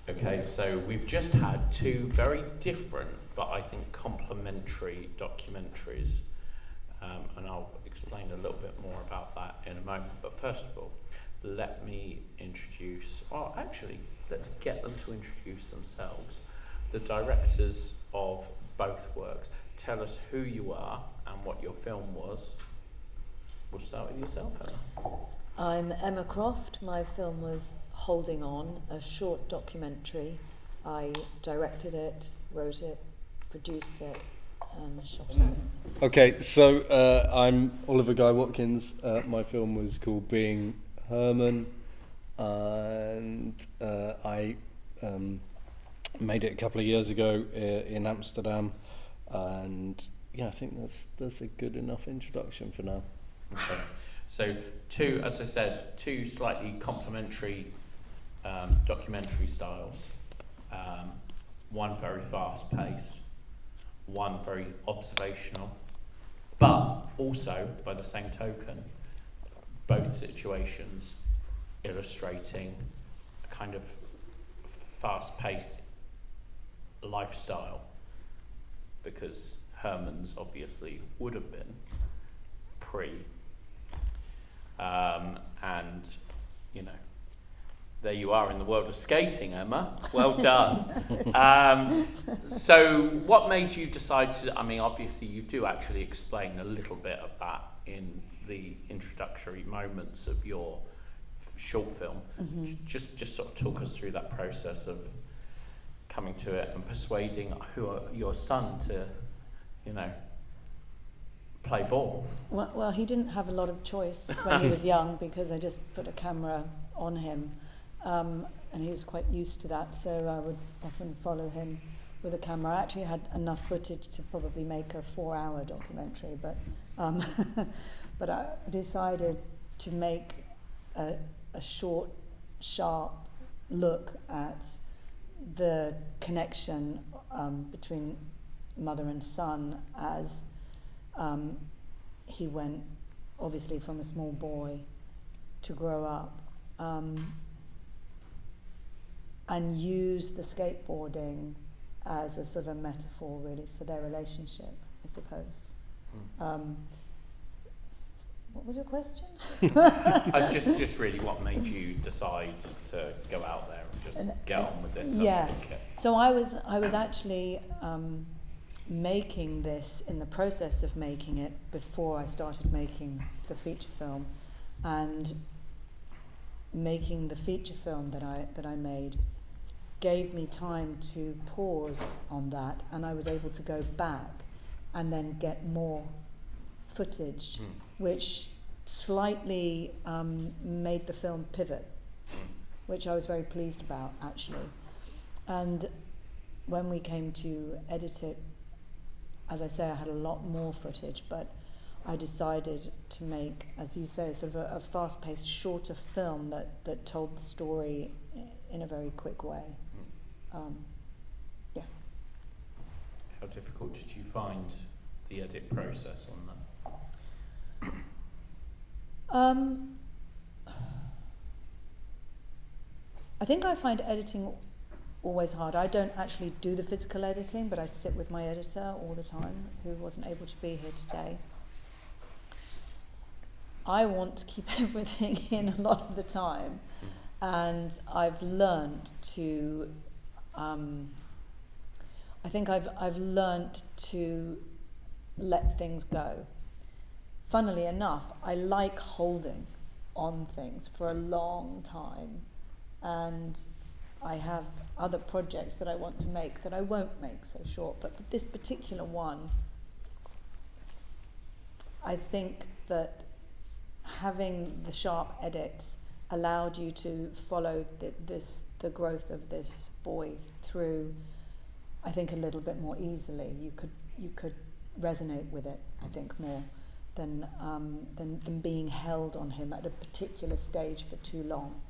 Okay, so we've just had two very different, but I think complementary documentaries, and I'll explain a little bit more about that in a moment. But first of all, let me introduce, or actually, let's get them to introduce themselves. The directors of both works. Tell us who you are and what your film was. We'll start with yourself, Emma. I'm Emma Croft. My film was Holding On, a short documentary. I directed it, wrote it, produced it, and shot it. Okay, so I'm Oliver Guy-Watkins. My film was called Being Harman, and I made it a couple of years ago in Amsterdam, and yeah, I think that's a good enough introduction for now. Okay. So two, as I said, two slightly complementary documentary styles. One very fast paced, one very observational, but also, by the same token, both situations illustrating a kind of fast paced lifestyle, because Herman's obviously would have been pre. And, you know, there you are in the world of skating, Emma. Well done. So what made you decide to, I mean, obviously you do actually explain a little bit of that in the introductory moments of your short film. Mm-hmm. Just sort of talk us through that process of coming to it and persuading your son to, you know, play ball. Well, he didn't have a lot of choice when he was young, because I just put a camera on him, and he was quite used to that, so I would often follow him with a camera. I actually had enough footage to probably make a 4-hour documentary, but but I decided to make a short, sharp look at the connection between mother and son as he went, obviously, from a small boy to grow up, and use the skateboarding as a sort of metaphor, really, for their relationship, I suppose. What was your question? Just really what made you decide to go out there and just get on with this? Yeah. So I was actually making this, in the process of making it, before I started making the feature film, and making the feature film that I made gave me time to pause on that, and I was able to go back and then get more footage, which slightly made the film pivot, which I was very pleased about, actually. And when we came to edit it, as I say, I had a lot more footage, but I decided to make, as you say, sort of a fast-paced, shorter film that told the story in a very quick way. Yeah. How difficult did you find the edit process on that? I think I find editing always hard. I don't actually do the physical editing, but I sit with my editor all the time, who wasn't able to be here today. I want to keep everything in a lot of the time, and I've learned to I think I've learned to let things go. Funnily enough, I like holding on things for a long time, and I have other projects that I want to make that I won't make so short, but this particular one, I think that having the sharp edits allowed you to follow the growth of this boy through, I think, a little bit more easily. You could resonate with it, I think, more than being held on him at a particular stage for too long.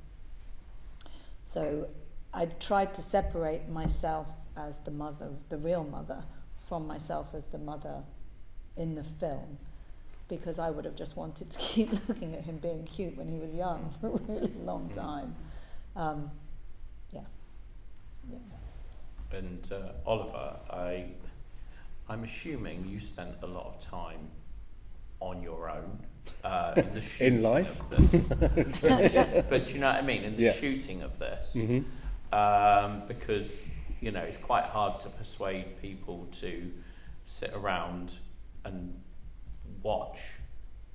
So I tried to separate myself as the mother, the real mother, from myself as the mother in the film, because I would have just wanted to keep looking at him being cute when he was young for a really long time. Yeah. Yeah. And Oliver, I'm assuming you spent a lot of time on your own in the shooting In life. of this. But do you know what I mean? In the Yeah. shooting of this, Mm-hmm. because it's quite hard to persuade people to sit around and watch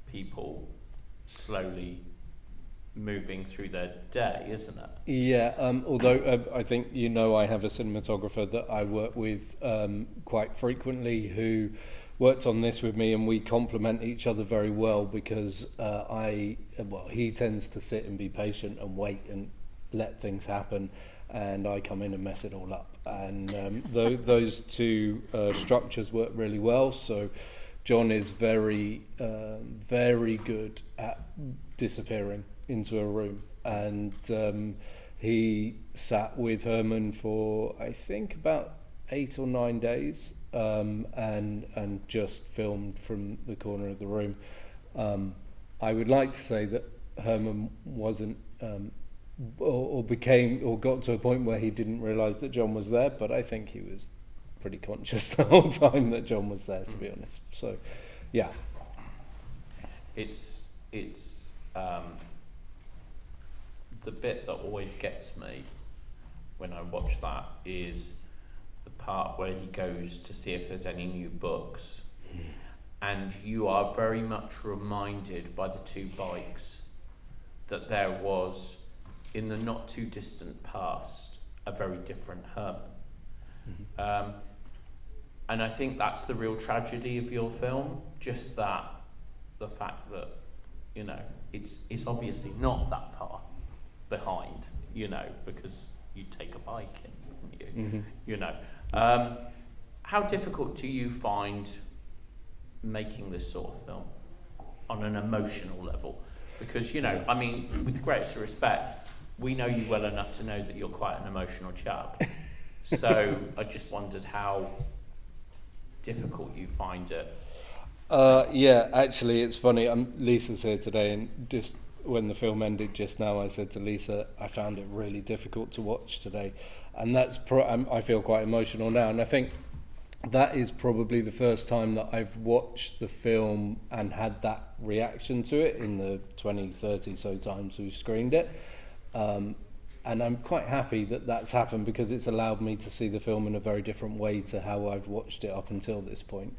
people slowly moving through their day, isn't it? Yeah, although I think I have a cinematographer that I work with quite frequently who worked on this with me, and we complement each other very well because he tends to sit and be patient and wait and let things happen, and I come in and mess it all up. And those two structures work really well. So John is very, very good at disappearing into a room, and he sat with Harman for I think about 8 or 9 days, and just filmed from the corner of the room. I would like to say that Harman wasn't or got to a point where he didn't realise that John was there, but I think he was pretty conscious the whole time that John was there, to be honest. So yeah, it's the bit that always gets me when I watch that is the part where he goes to see if there's any new books, and you are very much reminded by the two bikes that there was, in the not too distant past, a very different Harman. And I think that's the real tragedy of your film, just that the fact that it's obviously not that far behind, because you take a bike in, how difficult do you find making this sort of film on an emotional level? Because I mean, with the greatest respect, we know you well enough to know that you're quite an emotional chap. So I just wondered how difficult you find it. Yeah, actually, it's funny. Lisa's here today, and just when the film ended just now, I said to Lisa, I found it really difficult to watch today, and that's I feel quite emotional now, and I think that is probably the first time that I've watched the film and had that reaction to it in the 20, 30 so times we've screened it. And I'm quite happy that that's happened, because it's allowed me to see the film in a very different way to how I've watched it up until this point.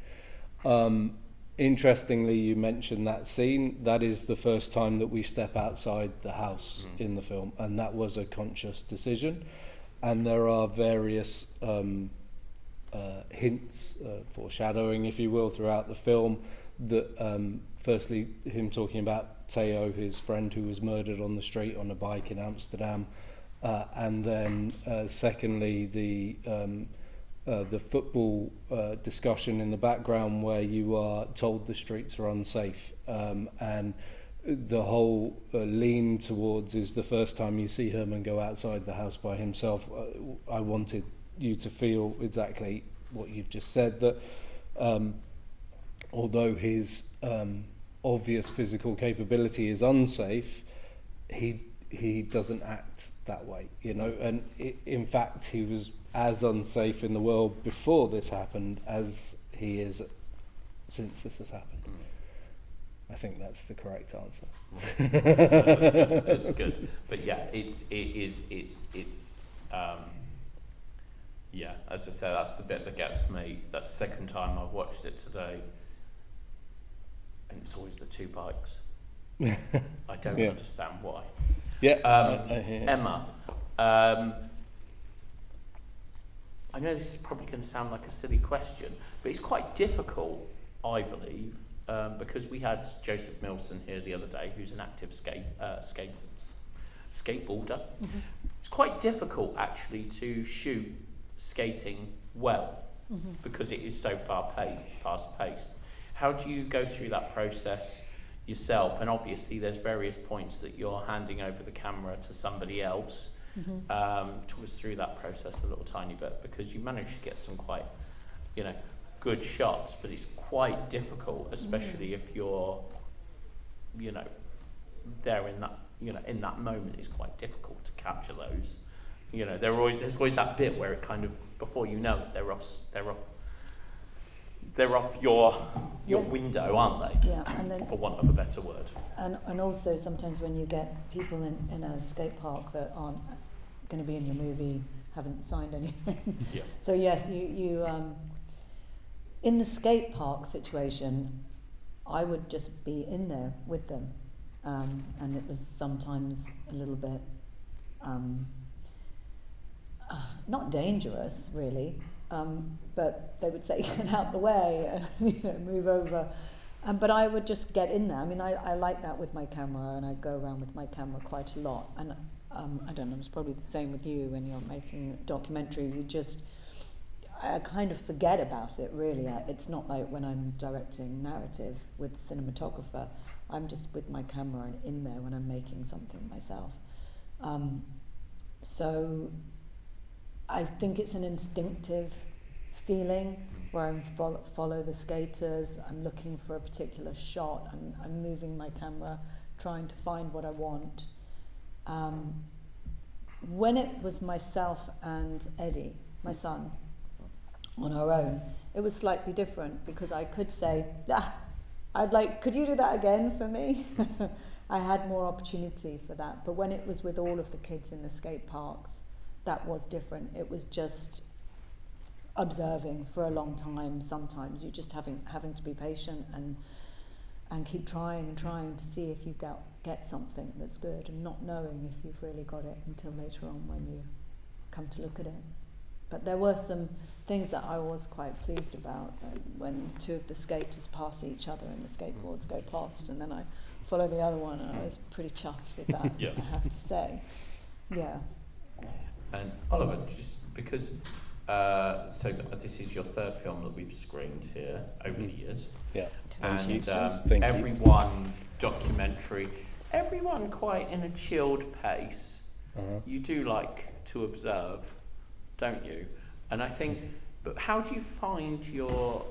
Interestingly, you mentioned that scene. That is the first time that we step outside the house in the film, and that was a conscious decision. And there are various hints, foreshadowing, if you will, throughout the film. That firstly, him talking about Theo, his friend who was murdered on the street on a bike in Amsterdam, and then secondly, the football discussion in the background where you are told the streets are unsafe, and the whole lean towards is the first time you see Harman go outside the house by himself. I wanted you to feel exactly what you've just said, that although his obvious physical capability is unsafe, he doesn't act that way, and in fact he was as unsafe in the world before this happened as he is since this has happened. I think that's the correct answer. That's good. But yeah, it's yeah, as I said, that's the bit that gets me. That's the second time I've watched it today, and it's always the two bikes. I don't understand why. Yeah. Emma, I know this is probably going to sound like a silly question, but it's quite difficult, I believe, because we had Joseph Milson here the other day, who's an active skateboarder. Mm-hmm. It's quite difficult, actually, to shoot skating well, because it is so fast-paced. How do you go through that process yourself? And obviously, there's various points that you're handing over the camera to somebody else. Talk us through that process a little tiny bit, because you managed to get some quite, good shots, but it's quite difficult, especially if you're, there in that, in that moment. It's quite difficult to capture those You know, there's always that bit where it kind of, before you know it, they're off your window, aren't they? Yeah, and then, for want of a better word. And also sometimes when you get people in a skate park that aren't going to be in your movie, haven't signed anything. Yeah. So yes, you in the skate park situation, I would just be in there with them, and it was sometimes a little bit not dangerous really, but they would say get out the way and move over, but I would just get in there. I mean, I like that with my camera, and I go around with my camera quite a lot, and I don't know, it's probably the same with you when you're making a documentary. I kind of forget about it really. It's not like when I'm directing narrative with cinematographer. I'm just with my camera and in there when I'm making something myself. So I think it's an instinctive feeling where I'm follow the skaters. I'm looking for a particular shot. I'm moving my camera, trying to find what I want. When it was myself and Eddie, my son, on our own, it was slightly different because I could say, could you do that again for me? I had more opportunity for that. But when it was with all of the kids in the skate parks, that was different. It was just observing for a long time. Sometimes you just having to be patient and keep trying to see if you get something that's good, and not knowing if you've really got it until later on when you come to look at it. But there were some things that I was quite pleased about, when two of the skaters pass each other and the skateboards go past, and then I follow the other one, and I was pretty chuffed with that. Yeah. I have to say. Yeah. And Oliver, just because, this is your third film that we've screened here over the years. Yeah. And Thank everyone documentary, everyone quite in a chilled pace. Uh-huh. You do like to observe, don't you? And I think, but how do you find your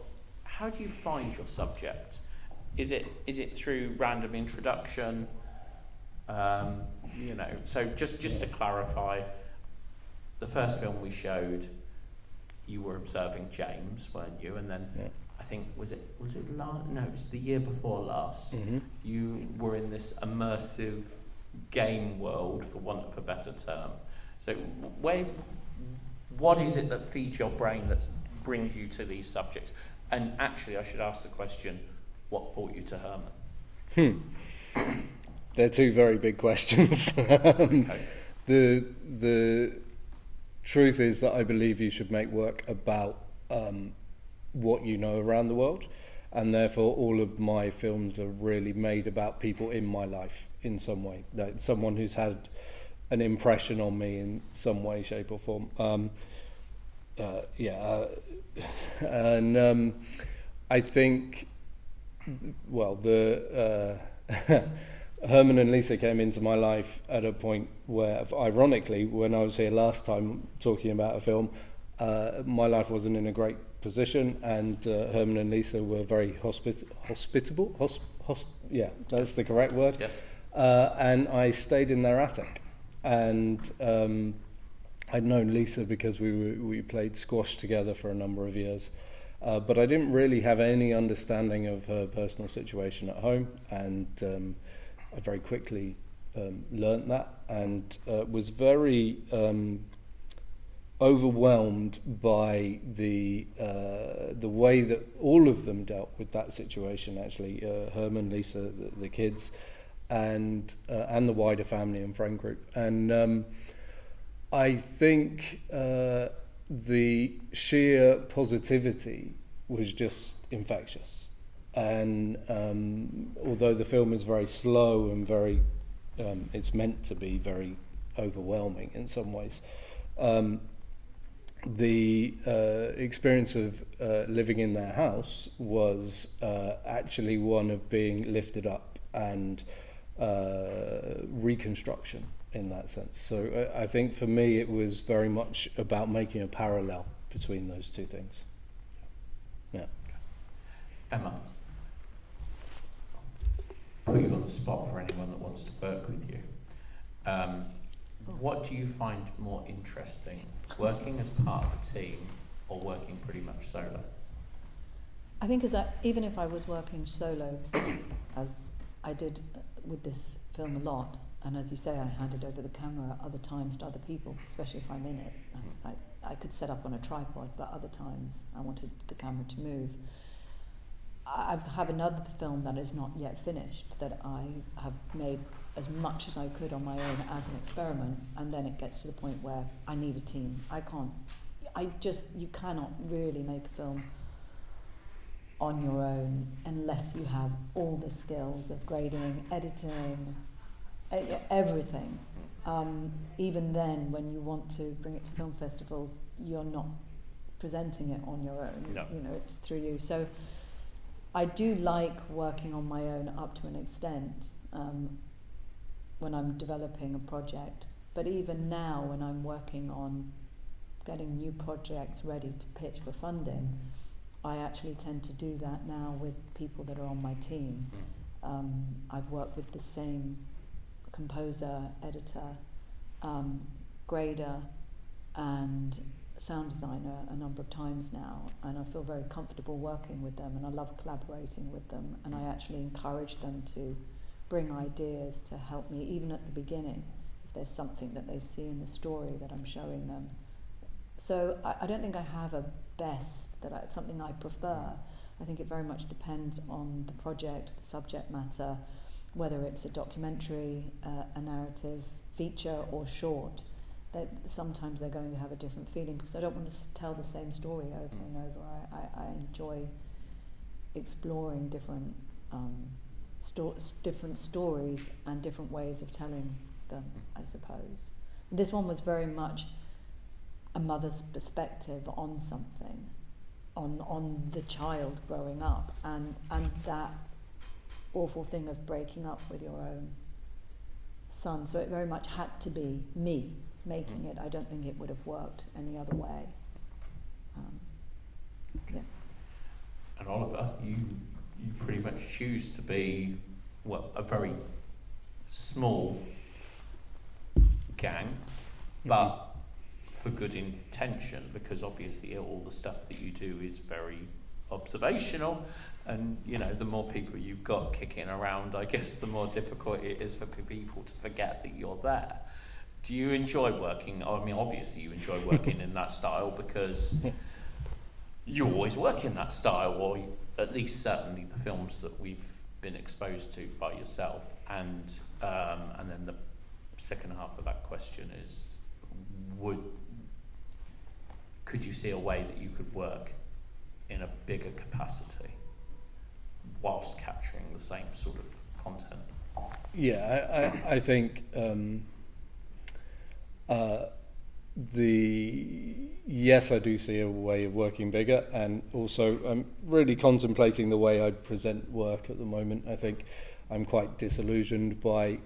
subject? Is it through random introduction? So just to clarify, the first film we showed, you were observing James, weren't you? And then I think was it last? No, it was the year before last. Mm-hmm. You were in this immersive game world, for want of a better term. So what is it that feeds your brain that brings you to these subjects? And actually, I should ask the question: what brought you to Harman? They're two very big questions. Okay. The truth is that I believe you should make work about what you know around the world, and therefore all of my films are really made about people in my life in some way, like someone who's had an impression on me in some way, shape or form. I think, Harman and Lisa came into my life at a point where, ironically, when I was here last time talking about a film, my life wasn't in a great position, and Harman and Lisa were very hospitable. That's the correct word. Yes. And I stayed in their attic, and I'd known Lisa because we played squash together for a number of years, but I didn't really have any understanding of her personal situation at home, and I very quickly learnt that, and was very overwhelmed by the way that all of them dealt with that situation. Actually, Harman, Lisa, the kids, and the wider family and friend group, and I think the sheer positivity was just infectious. And although the film is very slow and very, it's meant to be very overwhelming in some ways, the experience of living in their house was actually one of being lifted up and reconstruction in that sense. So I think for me it was very much about making a parallel between those two things. Yeah. Emma, put you on the spot for anyone that wants to work with you. What do you find more interesting, working as part of a team or working pretty much solo? I think even if I was working solo, as I did with this film a lot, and as you say, I handed over the camera other times to other people, especially if I'm in it. I could set up on a tripod, but other times I wanted the camera to move. I have another film that is not yet finished that I have made as much as I could on my own as an experiment, and then it gets to the point where I need a team. You cannot really make a film on your own unless you have all the skills of grading, editing, everything. Even then, when you want to bring it to film festivals, you're not presenting it on your own. No. You know, it's through you. So I do like working on my own up to an extent when I'm developing a project. But even now, when I'm working on getting new projects ready to pitch for funding, I actually tend to do that now with people that are on my team. I've worked with the same composer, editor, grader, and sound designer a number of times now, and I feel very comfortable working with them, and I love collaborating with them, and I actually encourage them to bring ideas to help me, even at the beginning, if there's something that they see in the story that I'm showing them. So I don't think I have a best, it's something I prefer. I think it very much depends on the project, the subject matter, whether it's a documentary, a narrative, feature or short. That sometimes they're going to have a different feeling, because I don't want to tell the same story over and over. I enjoy exploring different different stories and different ways of telling them, I suppose. This one was very much a mother's perspective on something, on the child growing up, and that awful thing of breaking up with your own son. So it very much had to be me making it. I don't think it would have worked any other way. Yeah. And Oliver, you pretty much choose to be, a very small gang, but for good intention, because obviously all the stuff that you do is very observational, and the more people you've got kicking around, I guess the more difficult it is for people to forget that you're there. Do you enjoy working? I mean, obviously you enjoy working in that style, because you always work in that style, or at least certainly the films that we've been exposed to by yourself. And then the second half of that question is, could you see a way that you could work in a bigger capacity whilst capturing the same sort of content? Yeah, I think yes, I do see a way of working bigger, and also I'm really contemplating the way I present work at the moment. I think I'm quite disillusioned by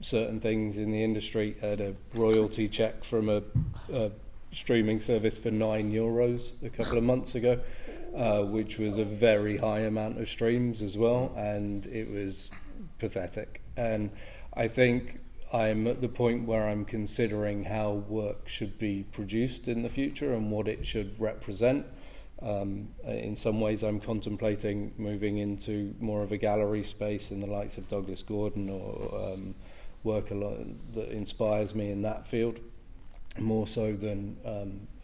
certain things in the industry. I had a royalty check from a streaming service for €9 a couple of months ago, which was a very high amount of streams as well, and it was pathetic. And I think I'm at the point where I'm considering how work should be produced in the future and what it should represent. In some ways I'm contemplating moving into more of a gallery space in the likes of Douglas Gordon, or work a lot that inspires me in that field, more so than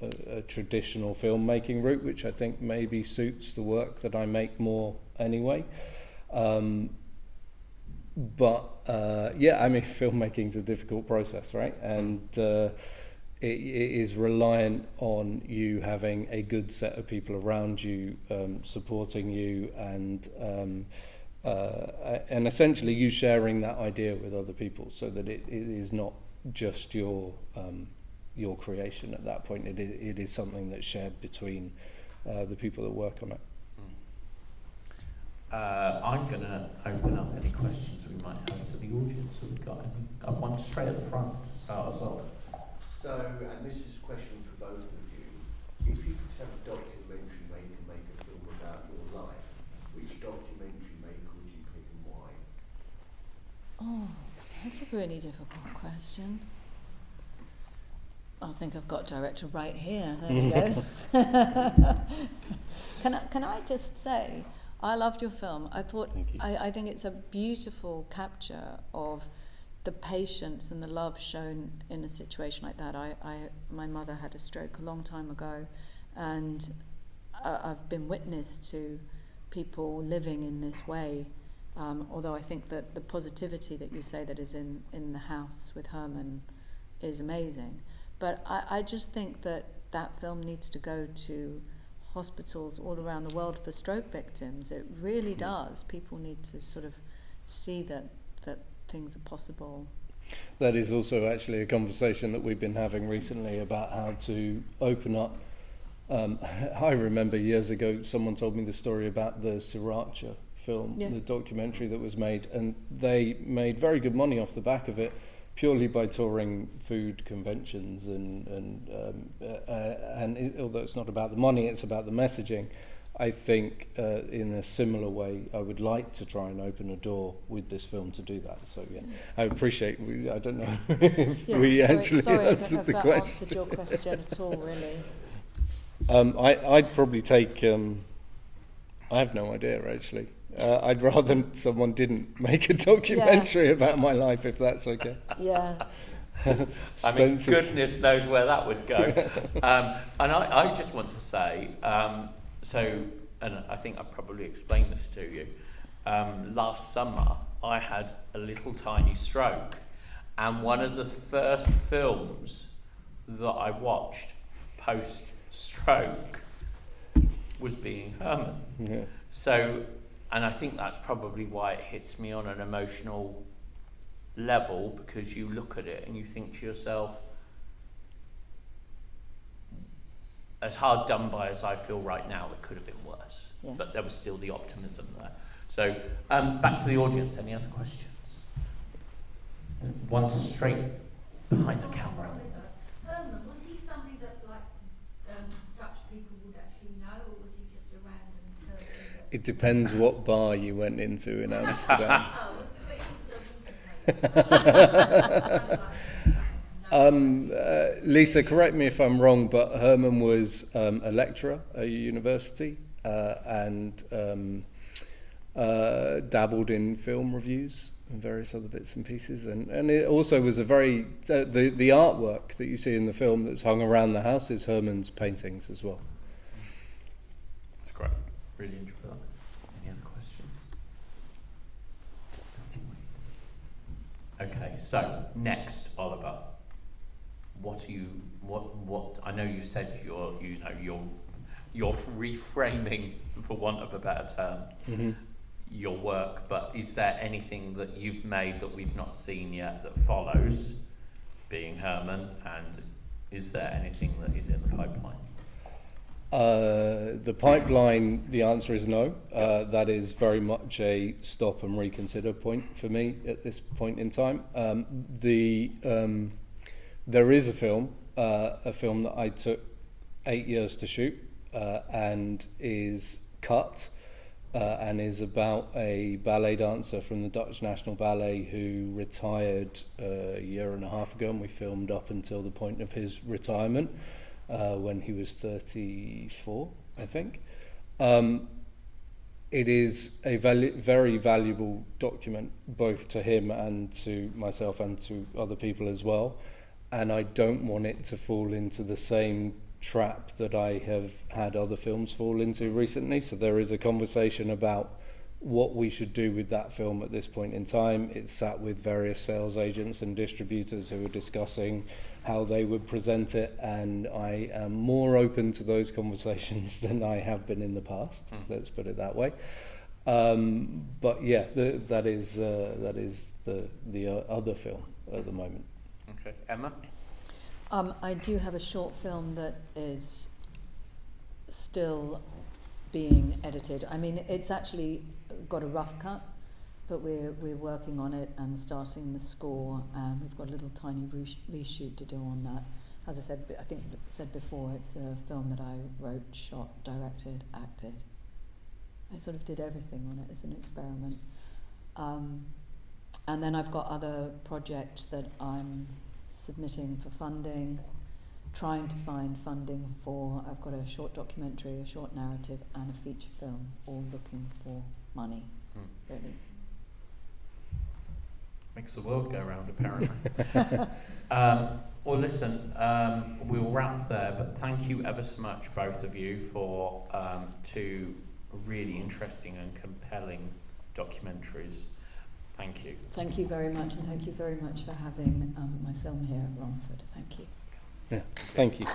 a traditional filmmaking route, which I think maybe suits the work that I make more anyway. But I mean, filmmaking's a difficult process, right? And it is reliant on you having a good set of people around you, supporting you, and essentially you sharing that idea with other people, so that it is not just your creation at that point. It is something that's shared between the people that work on it. I'm going to open up any questions we might have to the audience. Have we got any? I've one straight at the front to start us off. So, and this is a question for both of you. If you could have a documentary maker make a film about your life, which documentary maker would you pick and why? Oh, that's a really difficult question. I think I've got director right here. There we go. Can I just say, I loved your film. I thought I think it's a beautiful capture of the patience and the love shown in a situation like that. My mother had a stroke a long time ago, and I've been witness to people living in this way. Although I think that the positivity that you say that is in the house with Harman is amazing. But I just think that film needs to go to hospitals all around the world for stroke victims. It really does. People need to sort of see that things are possible. That is also actually a conversation that we've been having recently about how to open up. I remember years ago someone told me the story about the Sriracha film, the documentary that was made, and they made very good money off the back of it purely by touring food conventions and although it's not about the money, it's about the messaging. I think in a similar way I would like to try and open a door with this film to do that. So yeah, I appreciate I don't know if we actually answered the question. Answered your question at all, really. I'd probably take I have no idea actually. I'd rather someone didn't make a documentary about my life, if that's okay. Yeah. I mean, goodness knows where that would go. And I just want to say, and I think I've probably explained this to you, last summer I had a little tiny stroke, and one of the first films that I watched post-stroke was Being Harman. Yeah. So, and I think that's probably why it hits me on an emotional level, because you look at it and you think to yourself, as hard done by as I feel right now, it could have been worse. Yeah. But there was still the optimism there. So, back to the audience. Any other questions? One straight behind the camera. Harman, was he somebody that Dutch people would actually know, or was he just a random person? It depends what bar you went into in Amsterdam. Oh, was it Lisa, correct me if I'm wrong, but Harman was a lecturer at a university and dabbled in film reviews and various other bits and pieces, and it also was a very the artwork that you see in the film that's hung around the house is Harman's paintings as well. That's great. Really enjoyed that. Any other questions? Okay, so next, Oliver. What I know you said you're reframing, for want of a better term, your work, but is there anything that you've made that we've not seen yet that follows Being Harman, and is there anything that is in the pipeline? The pipeline, the answer is no. That is very much a stop and reconsider point for me at this point in time. There is a film that I took 8 years to shoot and is cut and is about a ballet dancer from the Dutch National Ballet who retired a year and a half ago, and we filmed up until the point of his retirement when he was 34, I think. It is a very valuable document, both to him and to myself and to other people as well. And I don't want it to fall into the same trap that I have had other films fall into recently. So there is a conversation about what we should do with that film at this point in time. It's sat with various sales agents and distributors who are discussing how they would present it, and I am more open to those conversations than I have been in the past. Let's put it that way. But yeah, that is the other film at the moment. Okay, Emma? I do have a short film that is still being edited. I mean, it's actually got a rough cut, but we're working on it and starting the score. We've got a little tiny reshoot to do on that. As I said, I think I said before, it's a film that I wrote, shot, directed, acted. I sort of did everything on it as an experiment. And then I've got other projects that I'm submitting for funding. trying to find funding for, I've got a short documentary, a short narrative and a feature film, all looking for money, really. Makes the world go round, apparently. Well, listen, we'll wrap there, but thank you ever so much, both of you, for 2 really interesting and compelling documentaries. Thank you. Thank you very much, and thank you very much for having my film here at Romford. Thank you. Yeah, thank you.